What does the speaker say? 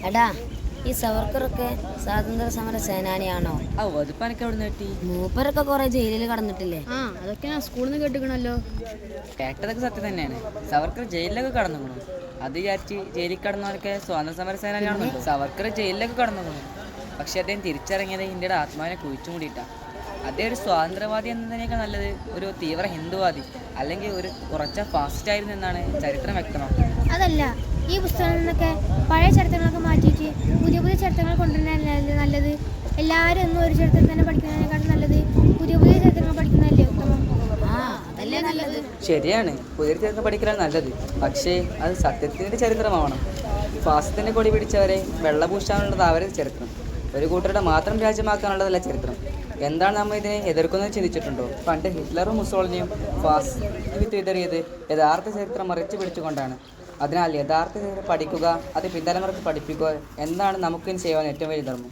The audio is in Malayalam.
എടാ, ഈ സവർക്കറൊക്കെ സ്വാതന്ത്ര്യ സമര സേനാനിയാണോ? അതിപ്പോ എനിക്ക് എവിടെ നിന്ന് കിട്ടി? മൂപ്പരൊക്കെ കുറെ ജയിലിൽ കടന്നിട്ടില്ലേ? അതൊക്കെ ഞാൻ സ്കൂളിൽ നിന്ന് കേട്ടിക്കണല്ലോ. കേട്ടതൊക്കെ സത്യം തന്നെയാണ്. സവർക്കർ ജയിലിലൊക്കെ കടന്നു. അത് വിചാരിച്ച് ജയിലിൽ കടന്നവരൊക്കെ സ്വാതന്ത്ര്യ സമര സേനാനിയാണെന്നുണ്ടോ? സവർക്കർ ജയിലിലൊക്കെ കടന്നു. പക്ഷെ അദ്ദേഹം തിരിച്ചറിഞ്ഞത് ഇന്ത്യയുടെ ആത്മാവിനെ കുഴിച്ചു മൂടിയിട്ടാണ്. അദ്ദേഹം ഒരു സ്വാതന്ത്ര്യവാദി എന്നതിനേക്കാൾ നല്ലത് ഒരു തീവ്ര ഹിന്ദുവാദി അല്ലെങ്കിൽ ഒരു കുറച്ച ഫാസ്റ്റ് ആയിരുന്നു എന്നാണ് ചരിത്രം വ്യക്തമാക്കുന്നത്. അതല്ല, ഈ പുസ്തകങ്ങളിൽ നിന്നൊക്കെ പഴയ ചരിത്രങ്ങളൊക്കെ മാറ്റിയിട്ട് പുതിയ പുതിയ ചരിത്രങ്ങൾ കൊണ്ടുവരുന്നതല്ലേ നല്ലത്? എല്ലാവരും ഒന്നും ഒരു ചരിത്രം തന്നെ പഠിക്കുന്നതിനെക്കാട്ടും നല്ലത് പുതിയ പുതിയ ചരിത്രങ്ങൾ പഠിക്കുന്നതല്ലേ ഉത്തമം? അതല്ലേ നല്ലത്. ശരിയാണ്, പുതിയ ചരിത്രം പഠിക്കലാണ് നല്ലത്. പക്ഷേ അത് സത്യത്തിൻ്റെ ചരിത്രമാവണം. ഫാസിസത്തിൻ്റെ കൊടി പിടിച്ചവരെ വെള്ളപൂശാനുള്ളത് അവരുടെ ചരിത്രം, ഒരു കൂട്ടരുടെ മാത്രം രാജ്യമാക്കാനുള്ളതല്ല ചരിത്രം. എന്താണ് നമ്മൾ ഇതിനെ എതിർക്കുന്നത് ചിന്തിച്ചിട്ടുണ്ടോ? പണ്ട് ഹിറ്റ്ലറും മുസോളിനിയും ഫാസിസ്റ്റ് വിതറിയത് യഥാർത്ഥ ചരിത്രം മറിച്ചു പിടിച്ചുകൊണ്ടാണ്. അതിനാൽ യഥാർത്ഥ ചരിത്രം പഠിക്കുക, അത് പിൻതലമുറക്ക് പഠിപ്പിക്കുക എന്നാണ് നമുക്കിനി ചെയ്യാൻ ഏറ്റവും വലിയ ധർമ്മം.